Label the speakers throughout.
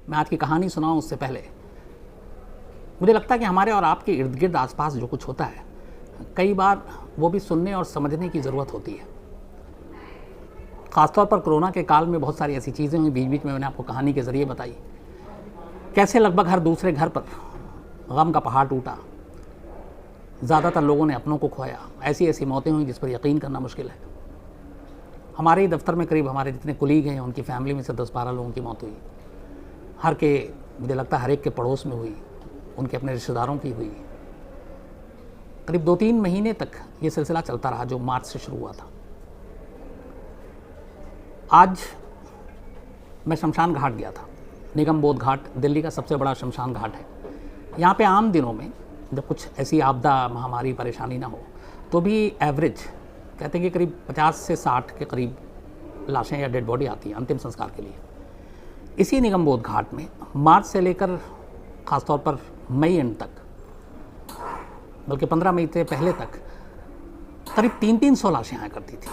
Speaker 1: मैं आज की कहानी सुनाऊं उससे पहले मुझे लगता है कि हमारे और आपके इर्द गिर्द आसपास जो कुछ होता है कई बार वो भी सुनने और समझने की ज़रूरत होती है। ख़ासतौर पर कोरोना के काल में बहुत सारी ऐसी चीज़ें हुई, बीच बीच में मैंने आपको कहानी के ज़रिए बताई कैसे लगभग हर दूसरे घर पर गम का पहाड़ टूटा, ज़्यादातर लोगों ने अपनों को खोया, ऐसी ऐसी मौतें हुई जिस पर यकीन करना मुश्किल है। हमारे ही दफ्तर में करीब हमारे जितने कुलीग हैं उनकी फैमिली में से 10-12 लोगों की मौत हुई। मुझे लगता है हर एक के पड़ोस में हुई, उनके अपने रिश्तेदारों की हुई। करीब 2-3 महीने तक ये सिलसिला चलता रहा जो मार्च से शुरू हुआ था। आज मैं शमशान घाट गया था। निगम बोध घाट दिल्ली का सबसे बड़ा शमशान घाट है। यहाँ पे आम दिनों में जब कुछ ऐसी आपदा, महामारी, परेशानी ना हो तो भी एवरेज कहते हैं कि करीब 50 से 60 के करीब लाशें या डेड बॉडी आती हैं अंतिम संस्कार के लिए। इसी निगम बोध घाट में मार्च से लेकर ख़ासतौर पर मई एंड तक, बल्कि 15 मई से पहले तक करीब 300 लाशें आया करती थी,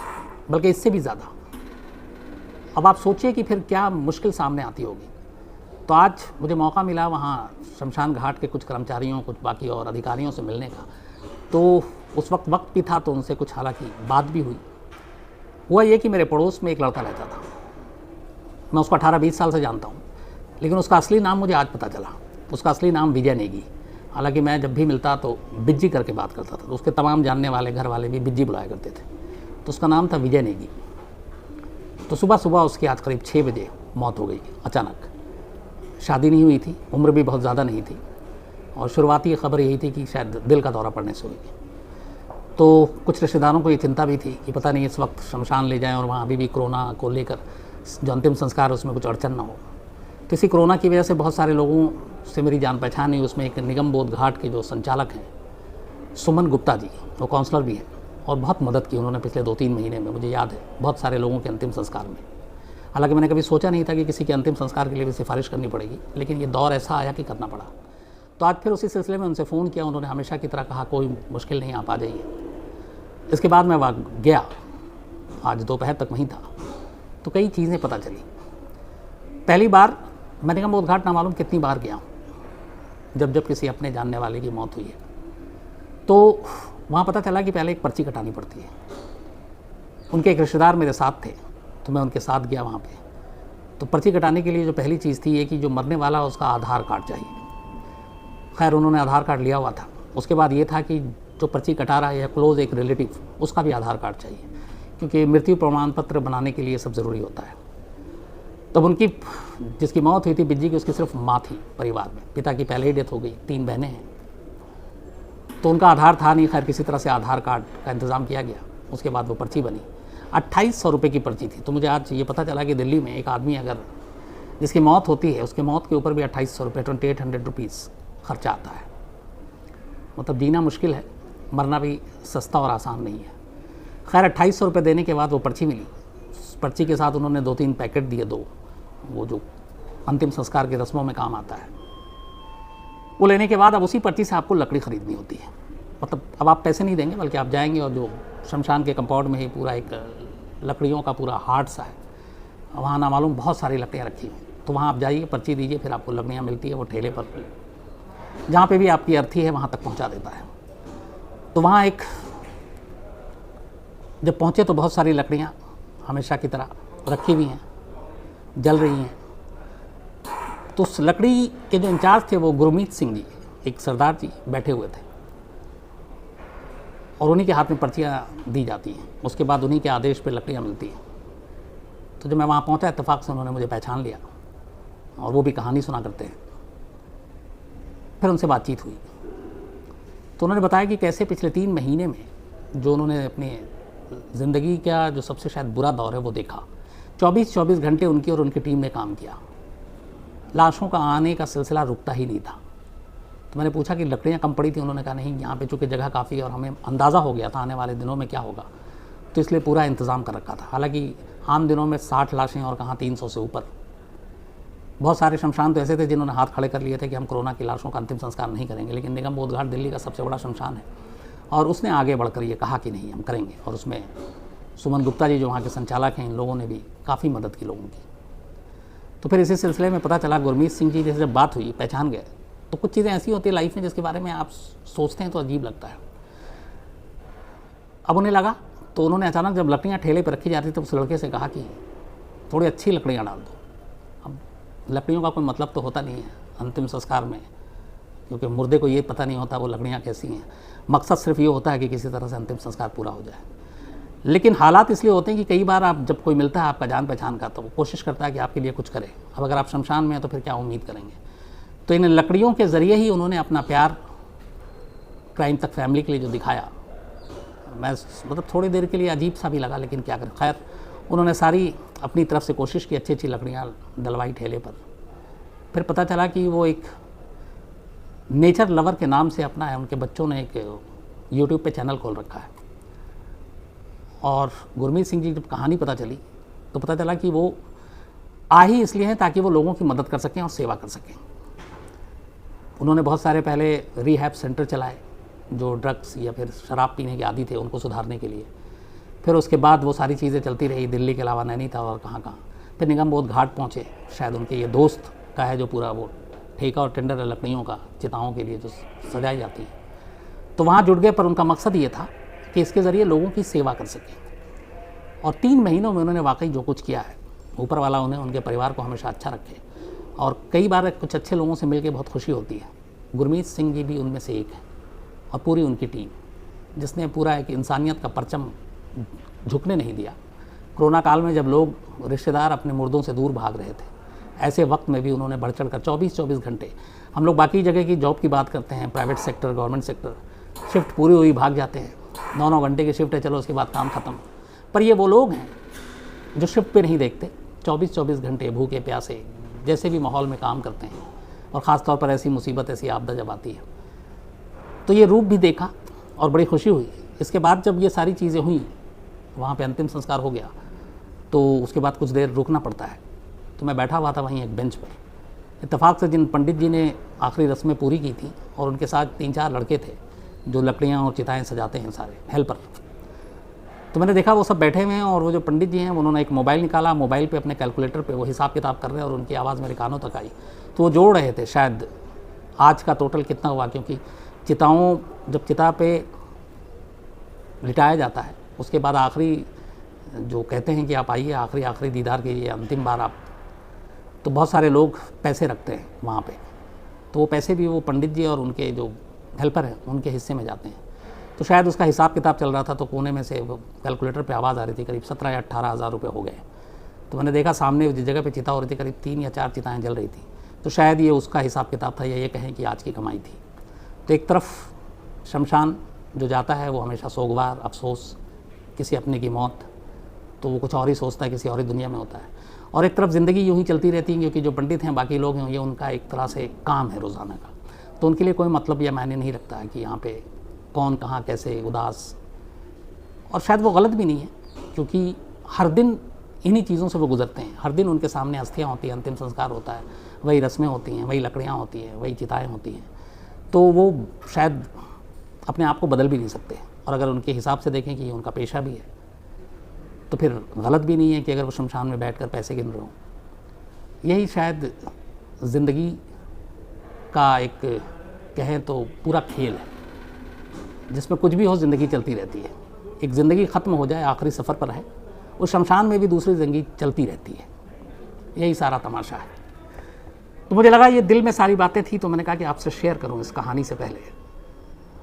Speaker 1: बल्कि इससे भी ज़्यादा। अब आप सोचिए कि फिर क्या मुश्किल सामने आती होगी। तो आज मुझे मौका मिला वहाँ शमशान घाट के कुछ कर्मचारियों, कुछ बाकी और अधिकारियों से मिलने का। तो उस वक्त भी था तो उनसे कुछ हालांकि बात भी हुई। हुआ ये कि मेरे पड़ोस में एक लड़का रहता था। मैं उसको 18-20 साल से जानता हूँ, लेकिन उसका असली नाम मुझे आज पता चला। उसका असली नाम विजय नेगी। हालांकि मैं जब भी मिलता तो बिज्जी करके बात करता था, तो उसके तमाम जानने वाले घर वाले भी बिज्जी बुलाया करते थे। तो उसका नाम था विजय नेगी। तो सुबह सुबह उसकी आज करीब 6 बजे मौत हो गई अचानक। शादी नहीं हुई थी, उम्र भी बहुत ज़्यादा नहीं थी, और शुरुआती खबर यही थी कि शायद दिल का दौरा पड़ने से हुई। तो कुछ रिश्तेदारों को ये चिंता भी थी कि पता नहीं इस वक्त शमशान ले जाएं और वहाँ अभी भी कोरोना को लेकर जो अंतिम संस्कार उसमें कुछ अड़चन ना हो। तो इसी कोरोना की वजह से बहुत सारे लोगों से मेरी जान पहचान हुई। उसमें एक निगम बोध घाट के जो संचालक हैं सुमन गुप्ता जी, वो काउंसलर भी हैं और बहुत मदद की उन्होंने पिछले 2-3 महीने में, मुझे याद है, बहुत सारे लोगों के अंतिम संस्कार में। हालांकि मैंने कभी सोचा नहीं था कि किसी के अंतिम संस्कार के लिए भी सिफारिश करनी पड़ेगी, लेकिन ये दौर ऐसा आया कि करना पड़ा। तो आज फिर उसी सिलसिले में उनसे फ़ोन किया। उन्होंने हमेशा की तरह कहा कोई मुश्किल नहीं, आप आ जाइए। इसके बाद मैं वहाँ गया, आज दोपहर तक वहीं था। तो कई चीज़ें पता चली। पहली बार मैं निगम बोध घाट ना मालूम कितनी बार गया हूँ, जब किसी अपने जानने वाले की मौत हुई है। तो वहाँ पता चला कि पहले एक पर्ची कटानी पड़ती है। उनके एक रिश्तेदार मेरे साथ थे, तो मैं उनके साथ गया वहाँ पे। तो पर्ची कटाने के लिए जो पहली चीज़ थी ये कि जो मरने वाला उसका आधार कार्ड चाहिए। खैर उन्होंने आधार कार्ड लिया हुआ था। उसके बाद ये था कि जो पर्ची कटा रहा है या क्लोज़ एक रिलेटिव, उसका भी आधार कार्ड चाहिए, क्योंकि मृत्यु प्रमाण पत्र बनाने के लिए सब ज़रूरी होता है। तब उनकी जिसकी मौत हुई थी बिज्जी की, उसकी सिर्फ माँ थी परिवार में। पिता की पहले ही डेथ हो गई, 3 बहनें हैं, तो उनका आधार था नहीं। खैर किसी तरह से आधार कार्ड का इंतज़ाम किया गया। उसके बाद वो पर्ची बनी। 2800 रुपये की पर्ची थी। तो मुझे आज ये पता चला कि दिल्ली में एक आदमी अगर जिसकी मौत होती है उसके मौत के ऊपर भी 2800 रुपये, 2800 रुपीज़ खर्चा आता है। मतलब जीना मुश्किल है, मरना भी सस्ता और आसान नहीं है। खैर 2800 रुपये देने के बाद वो पर्ची मिली। उस पर्ची के साथ उन्होंने 2-3 पैकेट दिए, 2 वो जो अंतिम संस्कार के रस्मों में काम आता है। वो लेने के बाद अब उसी पर्ची से आपको लकड़ी ख़रीदनी होती है। मतलब अब आप पैसे नहीं देंगे, बल्कि आप जाएंगे और जो शमशान के कंपाउंड में ही पूरा एक लकड़ियों का पूरा हाट सा है, वहाँ ना मालूम बहुत सारी लकड़ियाँ रखी हुई। तो वहाँ आप जाइए, पर्ची दीजिए, फिर आपको लकड़ियाँ मिलती है। वो ठेले पर जहाँ पे भी आपकी अर्थी है वहाँ तक पहुँचा देता है। तो वहाँ एक जब पहुँचे तो बहुत सारी लकड़ियाँ हमेशा की तरह रखी हुई हैं, जल रही हैं। तो उस लकड़ी के जो इंचार्ज थे वो गुरमीत सिंह जी, एक सरदार जी बैठे हुए थे, और उन्हीं के हाथ में पर्चियाँ दी जाती हैं। उसके बाद उन्हीं के आदेश पे लकड़ियाँ मिलती हैं। तो जब मैं वहाँ पहुँचा, इत्तेफाक से उन्होंने मुझे पहचान लिया, और वो भी कहानी सुना करते हैं। फिर उनसे बातचीत हुई तो उन्होंने बताया कि कैसे पिछले 3 महीने में जो उन्होंने अपनी ज़िंदगी का जो सबसे शायद बुरा दौर है वो देखा। 24-24 घंटे उनकी और उनकी टीम ने काम किया। लाशों का आने का सिलसिला रुकता ही नहीं था। तो मैंने पूछा कि लकड़ियाँ कम पड़ी थी। उन्होंने कहा नहीं, यहाँ पे चूँकि जगह काफ़ी है और हमें अंदाज़ा हो गया था आने वाले दिनों में क्या होगा, तो इसलिए पूरा इंतज़ाम कर रखा था। हालांकि आम दिनों में 60 लाशें और कहाँ 300 से ऊपर। बहुत सारे शमशान तो ऐसे थे जिन्होंने हाथ खड़े कर लिए थे कि हम कोरोना की लाशों का अंतिम संस्कार नहीं करेंगे, लेकिन निगम बोध घाट दिल्ली का सबसे बड़ा शमशान है और उसने आगे बढ़कर ये कहा कि नहीं, हम करेंगे। और उसमें सुमन गुप्ता जी जो वहाँ के संचालक हैं, इन लोगों ने भी काफ़ी मदद की लोगों की। तो फिर इसी सिलसिले में पता चला गुरमीत सिंह जी जैसे जब बात हुई, पहचान गए, तो कुछ चीज़ें ऐसी होती है लाइफ में जिसके बारे में आप सोचते हैं तो अजीब लगता है। अब उन्हें लगा, तो उन्होंने अचानक जब लकड़ियाँ ठेले पर रखी जाती तो उस लड़के से कहा कि थोड़ी अच्छी लकड़ियाँ डाल दो। अब लकड़ियों का कोई मतलब तो होता नहीं है अंतिम संस्कार में, क्योंकि मुर्दे को ये पता नहीं होता वो लकड़ियाँ कैसी हैं। मकसद सिर्फ ये होता है कि किसी तरह से अंतिम संस्कार पूरा हो जाए। लेकिन हालात इसलिए होते हैं कि कई बार आप जब कोई मिलता है आपका जान पहचान का, तो वो कोशिश करता है कि आपके लिए कुछ करे। अब अगर आप शमशान में हैं तो फिर क्या उम्मीद करेंगे। तो इन लकड़ियों के ज़रिए ही उन्होंने अपना प्यार क्राइम तक फैमिली के लिए जो दिखाया, मैं मतलब थोड़ी देर के लिए अजीब सा भी लगा, लेकिन क्या करें। खैर, उन्होंने सारी अपनी तरफ से कोशिश की, अच्छी अच्छी लकड़ियाँ डलवाई ठेले पर। फिर पता चला कि वो एक नेचर लवर के नाम से अपना है, उनके बच्चों ने एक यूट्यूब पे चैनल खोल रखा है। और गुरमीत सिंह जी जब कहानी पता चली तो पता चला कि वो आ ही इसलिए हैं ताकि वो लोगों की मदद कर सकें और सेवा कर सकें। उन्होंने बहुत सारे पहले रिहैब सेंटर चलाए जो ड्रग्स या फिर शराब पीने के आदी थे उनको सुधारने के लिए। फिर उसके बाद वो सारी चीज़ें चलती रही, दिल्ली के अलावा नैनीताल और कहाँ कहाँ। फिर निगम बोध घाट पहुँचे, शायद उनके ये दोस्त का है जो पूरा वो ठेका और टेंडर है लकड़ियों का, चिताओं के लिए जो सजाई जाती है, तो वहाँ जुट गए। पर उनका मकसद ये था कि इसके ज़रिए लोगों की सेवा कर सकें। और 3 महीनों में उन्होंने वाकई जो कुछ किया है, ऊपर वाला उन्हें, उनके परिवार को हमेशा अच्छा रखे। और कई बार कुछ अच्छे लोगों से मिलकर बहुत खुशी होती है। गुरमीत सिंह जी भी उनमें से एक है, और पूरी उनकी टीम, जिसने पूरा एक इंसानियत का परचम झुकने नहीं दिया। कोरोना काल में जब लोग रिश्तेदार अपने मुर्दों से दूर भाग रहे थे, ऐसे वक्त में भी उन्होंने बढ़ चढ़ कर 24-24 घंटे, हम लोग बाकी जगह की जॉब की बात करते हैं, private sector, government sector, shift पूरी हुई भाग जाते हैं, 9-9 घंटे की शिफ्ट है, चलो उसके बाद काम ख़त्म। पर ये वो लोग हैं जो शिफ्ट पे नहीं देखते, 24-24 घंटे भूखे प्यासे जैसे भी माहौल में काम करते हैं। और ख़ास तौर पर ऐसी मुसीबत, ऐसी आपदा जब आती है, तो ये रूप भी देखा और बड़ी खुशी हुई। इसके बाद जब ये सारी चीज़ें हुई, वहाँ पे अंतिम संस्कार हो गया, तो उसके बाद कुछ देर रुकना पड़ता है। तो मैं बैठा हुआ था वहीं एक बेंच पर, इत्तेफाक से जिन पंडित जी ने आखिरी रस्में पूरी की थी और उनके साथ 3-4 लड़के थे जो लकड़ियाँ और चिताएँ सजाते हैं, सारे हेल्पर। तो मैंने देखा वो सब बैठे हुए हैं, और वो जो पंडित जी हैं उन्होंने एक मोबाइल निकाला, मोबाइल पे अपने कैलकुलेटर पे वो हिसाब किताब कर रहे हैं, और उनकी आवाज़ मेरे कानों तक आई। तो वो जोड़ रहे थे शायद आज का टोटल कितना हुआ, क्योंकि चिताओं, जब चिता पे लिटाया जाता है उसके बाद आखिरी जो कहते हैं कि आप आइए आखिरी दीदार कीजिए, अंतिम बार आप, तो बहुत सारे लोग पैसे रखते हैं वहाँ पे। तो वो पैसे भी वो पंडित जी और उनके जो हेल्पर हैं उनके हिस्से में जाते हैं। तो शायद उसका हिसाब किताब चल रहा था, तो कोने में से वो कैलकुलेटर पे आवाज़ आ रही थी, करीब 17 या 18 हज़ार रुपये हो गए। तो मैंने देखा सामने जिस जगह पे चिता हो रही थी करीब 3 या 4 चिताएँ जल रही थी। तो शायद ये उसका हिसाब किताब था, या ये कहें कि आज की कमाई थी। तो एक तरफ शमशान जो जाता है वो हमेशा सोगवार, अफसोस, किसी अपने की मौत, तो वो कुछ और ही सोचता है, किसी और ही दुनिया में होता है। और एक तरफ ज़िंदगी यूँ ही चलती रहती है, क्योंकि जो पंडित हैं, बाकी लोग हैं, ये उनका एक तरह से काम है रोज़ाना का। तो उनके लिए कोई मतलब या मायने नहीं रखता है कि यहाँ पे कौन कहाँ कैसे उदास। और शायद वो गलत भी नहीं है, क्योंकि हर दिन इन्हीं चीज़ों से वो गुजरते हैं। हर दिन उनके सामने अस्थियाँ होती हैं, अंतिम संस्कार होता है, वही रस्में होती हैं, वही लकड़ियाँ होती हैं, वही चिताएँ होती हैं। तो वो शायद अपने आप को बदल भी नहीं सकते। और अगर उनके हिसाब से देखें कि ये उनका पेशा भी है, तो फिर गलत भी नहीं है कि अगर वो शमशान में बैठकर पैसे गिन रहे हों। यही शायद ज़िंदगी का एक कहें तो पूरा खेल है, जिसमें कुछ भी हो ज़िंदगी चलती रहती है। एक ज़िंदगी ख़त्म हो जाए, आखिरी सफ़र पर है, उस शमशान में भी दूसरी ज़िंदगी चलती रहती है। यही सारा तमाशा है। तो मुझे लगा ये दिल में सारी बातें थी, तो मैंने कहा कि आपसे शेयर करूं इस कहानी से पहले।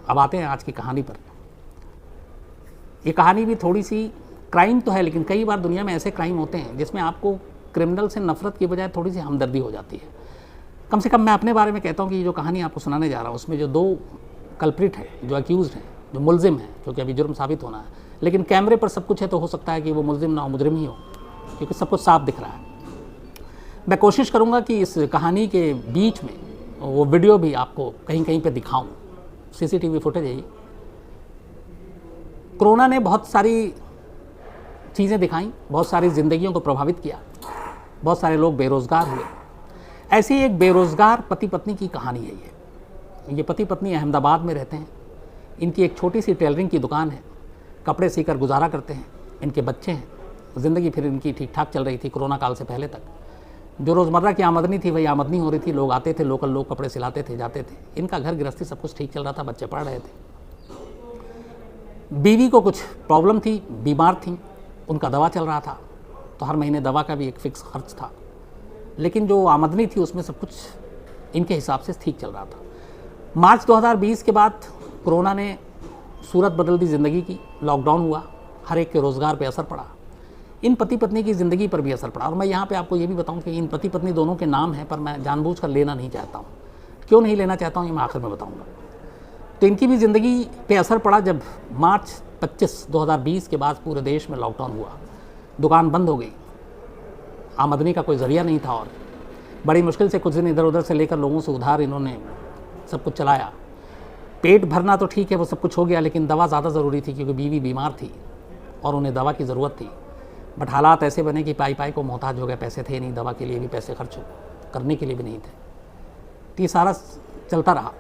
Speaker 1: अब आते हैं आज की कहानी पर। ये कहानी भी थोड़ी सी क्राइम तो है, लेकिन कई बार दुनिया में ऐसे क्राइम होते हैं जिसमें आपको क्रिमिनल से नफरत की बजाय थोड़ी सी हमदर्दी हो जाती है। कम से कम मैं अपने बारे में कहता हूँ कि जो कहानी आपको सुनाने जा रहा हूँ उसमें जो 2 कल्प्रिट हैं, जो अक्यूज़ हैं, जो मुलजिम हैं, क्योंकि अभी जुर्म साबित होना है, लेकिन कैमरे पर सब कुछ है, तो हो सकता है कि वो मुलजिम ना हो, मुजरिम ही हो, क्योंकि सब कुछ साफ दिख रहा है। मैं कोशिश करूँगा कि इस कहानी के बीच में वो वीडियो भी आपको कहीं कहीं पे दिखाऊं, सीसीटीवी फुटेज है। कोरोना ने बहुत सारी चीज़ें दिखाई, बहुत सारी ज़िंदगियों को प्रभावित किया, बहुत सारे लोग बेरोज़गार हुए। ऐसी एक बेरोज़गार पति पत्नी की कहानी है ये पति पत्नी अहमदाबाद में रहते हैं। इनकी एक छोटी सी टेलरिंग की दुकान है, कपड़े सीकर गुजारा करते हैं। इनके बच्चे हैं, ज़िंदगी फिर इनकी ठीक ठाक चल रही थी कोरोना काल से पहले तक। जो रोज़मर्रा की आमदनी थी वही आमदनी हो रही थी, लोग आते थे, लोकल लोग कपड़े सिलाते थे, जाते थे, इनका घर गृहस्थी सब कुछ ठीक चल रहा था, बच्चे पढ़ रहे थे। बीवी को कुछ प्रॉब्लम थी, बीमार थी, उनका दवा चल रहा था, तो हर महीने दवा का भी एक फिक्स खर्च था, लेकिन जो आमदनी थी उसमें सब कुछ इनके हिसाब से ठीक चल रहा था। मार्च 2020 के बाद कोरोना ने सूरत बदल दी ज़िंदगी की, लॉकडाउन हुआ, हर एक के रोज़गार पे असर पड़ा, इन पति पत्नी की ज़िंदगी पर भी असर पड़ा। और मैं यहाँ पे आपको ये भी बताऊँ कि इन पति पत्नी दोनों के नाम हैं, पर मैं जानबूझकर लेना नहीं चाहता हूँ। क्यों नहीं लेना चाहता हूँ ये मैं आखिर में बताऊँगा। तो इनकी भी ज़िंदगी पे असर पड़ा जब मार्च 25, 2020 के बाद पूरे देश में लॉकडाउन हुआ, दुकान बंद हो गई, आमदनी का कोई ज़रिया नहीं था, और बड़ी मुश्किल से कुछ दिन इधर उधर से लेकर लोगों से उधार इन्होंने सब कुछ चलाया। पेट भरना तो ठीक है, वो सब कुछ हो गया, लेकिन दवा ज़्यादा ज़रूरी थी क्योंकि बीवी बीमार थी और उन्हें दवा की ज़रूरत थी। बट हालात ऐसे बने कि पाई पाई को मोहताज हो गए, पैसे थे नहीं, दवा के लिए भी पैसे खर्च करने के लिए भी नहीं थे। तो ये सारा चलता रहा।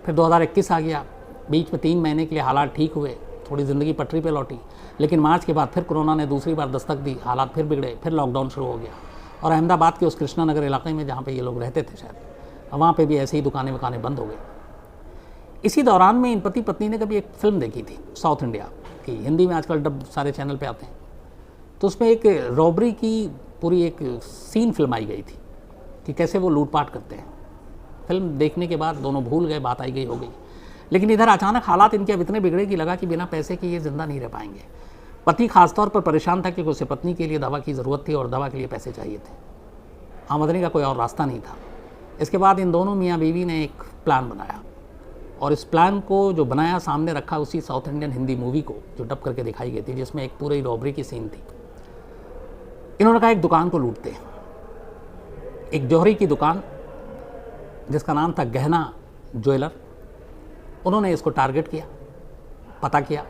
Speaker 1: फिर 2021 आ गया, बीच में 3 महीने के लिए हालात ठीक हुए, थोड़ी ज़िंदगी पटरी पे लौटी, लेकिन मार्च के बाद फिर कोरोना ने दूसरी बार दस्तक दी, हालात फिर बिगड़े, फिर लॉकडाउन शुरू हो गया। और अहमदाबाद के उस कृष्णा नगर इलाके में जहाँ पे ये लोग रहते थे शायद, वहाँ पे भी ऐसे ही दुकानें वकानें बंद हो गई। इसी दौरान में इन पति पत्नी ने कभी एक फ़िल्म देखी थी साउथ इंडिया की, हिंदी में आजकल डब सारे चैनल पे आते हैं, तो उसमें एक रॉबरी की पूरी एक सीन फिल्माई गई थी कि कैसे वो लूटपाट करते हैं। फिल्म देखने के बाद दोनों भूल गए, बात आई गई हो गई, लेकिन इधर अचानक हालात इनके अब इतने बिगड़े कि लगा कि बिना पैसे के ये ज़िंदा नहीं रह पाएंगे। पति खासतौर पर परेशान था क्योंकि उसे पत्नी के लिए दवा की ज़रूरत थी और दवा के लिए पैसे चाहिए थे, आमदनी का कोई और रास्ता नहीं था। इसके बाद इन दोनों मियाँ बीवी ने एक प्लान बनाया, और इस प्लान को जो बनाया सामने रखा उसी साउथ इंडियन हिंदी मूवी को जो डब करके दिखाई गई थी, जिसमें एक पूरी रॉबरी की सीन थी। इन्होंने कहा एक दुकान को लूटते हैं, एक जौहरी की दुकान जिसका नाम था गहना ज्वेलर। उन्होंने इसको टारगेट किया, पता किया,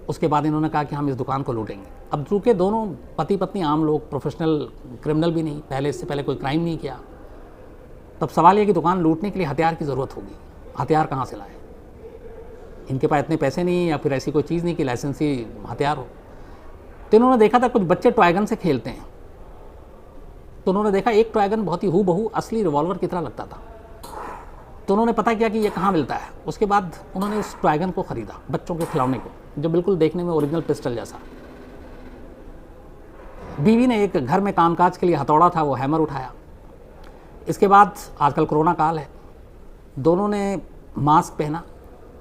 Speaker 1: उसके बाद इन्होंने कहा कि हम इस दुकान को लूटेंगे। अब चूँकि दोनों पति पत्नी आम लोग, प्रोफेशनल क्रिमिनल भी नहीं, इससे पहले कोई क्राइम नहीं किया, तब सवाल यह कि दुकान लूटने के लिए हथियार की ज़रूरत होगी, हथियार कहाँ से लाए? इनके पास इतने पैसे नहीं, या फिर ऐसी कोई चीज़ नहीं कि लाइसेंसी हथियार हो। तो इन्होंने देखा था कुछ बच्चे टॉय गन से खेलते हैं, तो उन्होंने देखा एक टॉय गन बहुत ही हूबहू असली रिवॉल्वर की तरह लगता था। तो उन्होंने पता किया कि ये कहाँ मिलता है। उसके बाद उन्होंने उस टॉय गन को ख़रीदा, बच्चों के खिलौने को, जो बिल्कुल देखने में ओरिजिनल पिस्टल जैसा। बीवी ने एक घर में कामकाज के लिए हथौड़ा था, वो हैमर उठाया। इसके बाद आजकल कोरोना काल है, दोनों ने मास्क पहना,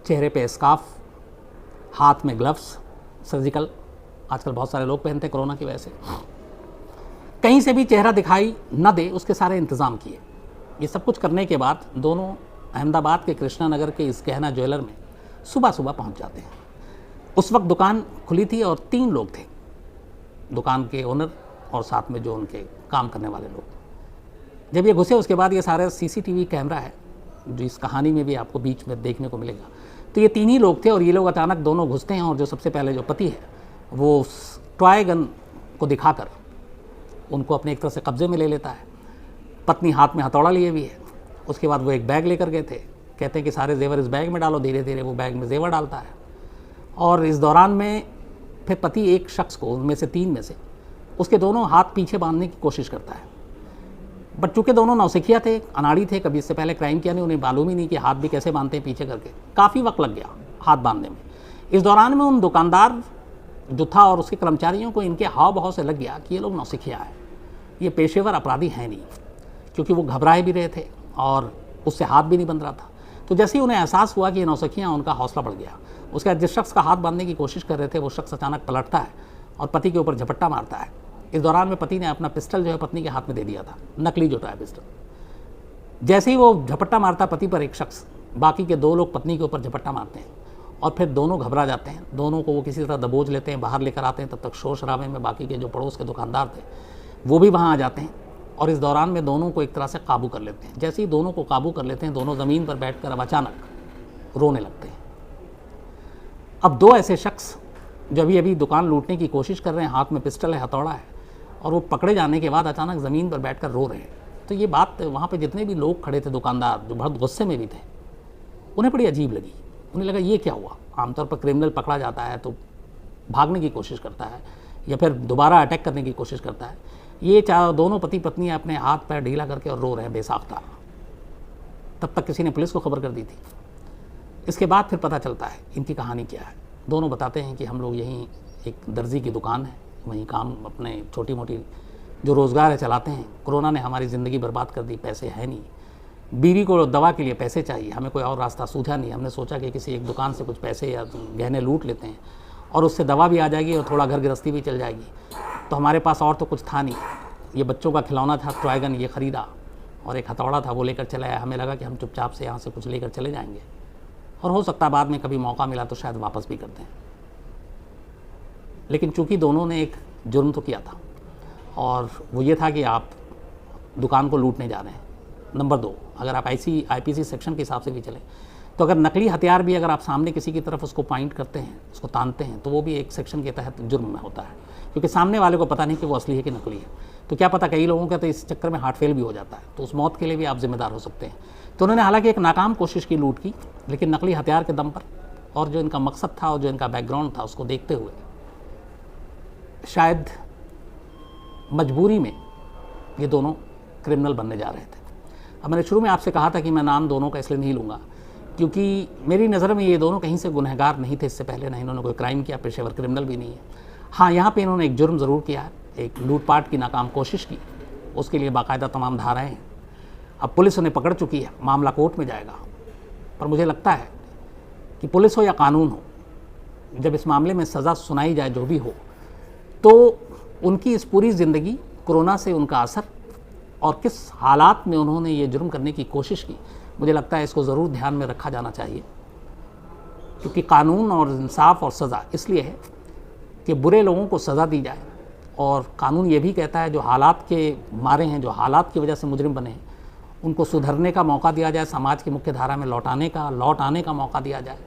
Speaker 1: चेहरे पे स्कार्फ, हाथ में ग्लव्स सर्जिकल, आजकल बहुत सारे लोग पहनते हैं कोरोना की वजह से, कहीं से भी चेहरा दिखाई न दे उसके सारे इंतज़ाम किए। ये सब कुछ करने के बाद दोनों अहमदाबाद के कृष्णा नगर के इस गहना ज्वेलर में सुबह सुबह पहुंच जाते हैं। उस वक्त दुकान खुली थी और 3 लोग थे, दुकान के ओनर और साथ में जो उनके काम करने वाले लोग। जब ये घुसे उसके बाद ये सारा CCTV कैमरा है जो इस कहानी में भी आपको बीच में देखने को मिलेगा। तो ये 3 ही लोग थे और ये लोग अचानक दोनों घुसते हैं, और जो सबसे पहले जो पति है वो टॉय गन को दिखाकर उनको अपने एक तरह से कब्जे में ले लेता है। पत्नी हाथ में हथौड़ा लिए भी है। उसके बाद वो एक बैग लेकर गए थे, कहते हैं कि सारे जेवर इस बैग में डालो। धीरे धीरे वो बैग में जेवर डालता है, और इस दौरान में फिर पति एक शख्स को, उनमें से 3 में से, उसके दोनों हाथ पीछे बांधने की कोशिश करता है। बट चूँकि दोनों नौसिखिया थे, अनाड़ी थे, कभी इससे पहले क्राइम किया नहीं, उन्हें मालूम ही नहीं कि हाथ भी कैसे बांधते हैं पीछे करके। काफ़ी वक्त लग गया हाथ बांधने में। इस दौरान में उन दुकानदार जो था और उसके कर्मचारियों को इनके हाव भाव से लग गया कि ये लोग नौसिखिया हैं, ये पेशेवर अपराधी हैं नहीं, क्योंकि वो घबराए भी रहे थे और उससे हाथ भी नहीं बंध रहा था। तो जैसे ही उन्हें एहसास हुआ कि ये नौसिखिया, उनका हौसला बढ़ गया। उसके बाद जिस शख्स का हाथ बांधने की कोशिश कर रहे थे वो शख्स अचानक पलटता है और पति के ऊपर झपट्टा मारता है। इस दौरान में पति ने अपना पिस्टल जो है पत्नी के हाथ में दे दिया था, नकली जो था पिस्टल। जैसे ही वो झपट्टा मारता पति पर एक शख्स, बाकी के 2 लोग पत्नी के ऊपर झपट्टा मारते हैं और फिर दोनों घबरा जाते हैं। दोनों को वो किसी तरह दबोच लेते हैं, बाहर लेकर आते हैं। तब तक शोर शराबे में बाकी के जो पड़ोस के दुकानदार थे वो भी वहाँ आ जाते हैं और इस दौरान में दोनों को एक तरह से काबू कर लेते हैं। जैसे ही दोनों को काबू कर लेते हैं, दोनों ज़मीन पर बैठकर अब अचानक रोने लगते हैं। अब 2 ऐसे शख्स जो अभी दुकान लूटने की कोशिश कर रहे हैं, हाथ में पिस्टल है, हथौड़ा है, और वो पकड़े जाने के बाद अचानक ज़मीन पर बैठकर रो रहे हैं। तो ये बात वहाँ पे जितने भी लोग खड़े थे, दुकानदार जो बहुत गुस्से में भी थे, उन्हें बड़ी अजीब लगी। उन्हें लगा ये क्या हुआ? आमतौर पर क्रिमिनल पकड़ा जाता है तो भागने की कोशिश करता है या फिर दोबारा अटैक करने की कोशिश करता है। ये दोनों पति पत्नी अपने हाथ पैर ढीला करके और रो रहे हैं बेसाख्ता। तब तक किसी ने पुलिस को खबर कर दी थी। इसके बाद फिर पता चलता है इनकी कहानी क्या है। दोनों बताते हैं कि हम लोग यहीं एक दर्जी की दुकान है, वहीं काम अपने छोटी मोटी जो रोज़गार है चलाते हैं। कोरोना ने हमारी ज़िंदगी बर्बाद कर दी, पैसे हैं नहीं, बीवी को दवा के लिए पैसे चाहिए, हमें कोई और रास्ता सूझा नहीं। हमने सोचा कि किसी एक दुकान से कुछ पैसे या गहने लूट लेते हैं और उससे दवा भी आ जाएगी और थोड़ा घर गृहस्थी भी चल जाएगी। तो हमारे पास और तो कुछ था नहीं, ये बच्चों का खिलौना था ट्राइगन, ये ख़रीदा और एक हथौड़ा था वो लेकर चले आया। हमें लगा कि हम चुपचाप से यहाँ से कुछ लेकर चले जाएंगे और हो सकता है बाद में कभी मौका मिला तो शायद वापस भी करते हैं। लेकिन चूंकि दोनों ने एक जुर्म तो किया था और वो ये था कि आप दुकान को लूटने जा रहे हैं। नंबर 2, अगर आप आईपीसी सेक्शन के हिसाब से भी चलें तो अगर नकली हथियार भी अगर आप सामने किसी की तरफ उसको पॉइंट करते हैं, उसको तानते हैं, तो वो भी एक सेक्शन के तहत जुर्म में होता है, क्योंकि सामने वाले को पता नहीं कि वो असली है कि नकली है। तो क्या पता कई लोगों का तो इस चक्कर में हार्ट फेल भी हो जाता है, तो उस मौत के लिए भी आप जिम्मेदार हो सकते हैं। तो उन्होंने हालांकि एक नाकाम कोशिश की लूट की, लेकिन नकली हथियार के दम पर और जो इनका मकसद था और जो इनका बैकग्राउंड था उसको देखते हुए शायद मजबूरी में ये दोनों क्रिमिनल बनने जा रहे थे। अब मैंने शुरू में आपसे कहा था कि मैं नाम दोनों का इसलिए नहीं लूँगा क्योंकि मेरी नज़र में ये दोनों कहीं से गुनहगार नहीं थे। इससे पहले ना इन्होंने कोई क्राइम किया, पेशेवर क्रिमिनल भी नहीं है। हाँ, यहाँ पे इन्होंने एक जुर्म ज़रूर किया है, एक लूटपाट की नाकाम कोशिश की, उसके लिए बाकायदा तमाम धाराएँ हैं। अब पुलिस उन्हें पकड़ चुकी है, मामला कोर्ट में जाएगा। पर मुझे लगता है कि पुलिस हो या कानून हो, जब इस मामले में सज़ा सुनाई जाए जो भी हो, तो उनकी इस पूरी ज़िंदगी, कोरोना से उनका असर और किस हालात में उन्होंने ये जुर्म करने की कोशिश की, मुझे लगता है इसको ज़रूर ध्यान में रखा जाना चाहिए। क्योंकि कानून और इंसाफ और सज़ा इसलिए है कि बुरे लोगों को सज़ा दी जाए, और कानून ये भी कहता है जो हालात के मारे हैं, जो हालात की वजह से मुजरिम बने हैं, उनको सुधरने का मौका दिया जाए, समाज की मुख्य धारा में लौट आने का मौका दिया जाए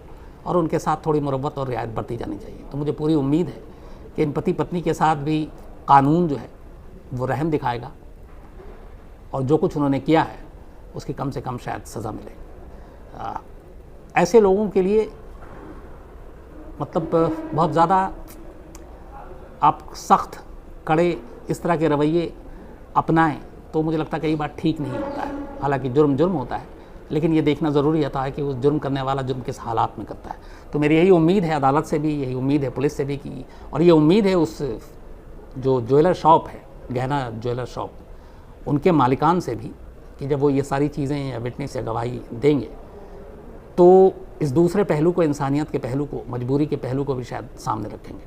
Speaker 1: और उनके साथ थोड़ी मुरब्बत और रियायत बरती जानी चाहिए। तो मुझे पूरी उम्मीद है कि इन पति पत्नी के साथ भी कानून जो है वो रहम दिखाएगा और जो कुछ उन्होंने किया है उसकी कम से कम शायद सज़ा मिले। ऐसे लोगों के लिए मतलब बहुत ज़्यादा आप सख्त कड़े इस तरह के रवैये अपनाएं तो मुझे लगता है कई बार ठीक नहीं होता है। हालांकि जुर्म होता है, लेकिन ये देखना ज़रूरी होता है कि उस जुर्म करने वाला जुर्म किस हालात में करता है। तो मेरी यही उम्मीद है अदालत से भी, यही उम्मीद है पुलिस से भी की, और ये उम्मीद है उस जो ज्वेलर शॉप है, गहना ज्वेलर शॉप, उनके मालिकान से भी कि जब वो ये सारी चीज़ें या विटनेस या गवाही देंगे तो इस दूसरे पहलू को, इंसानियत के पहलू को, मजबूरी के पहलू को भी शायद सामने रखेंगे।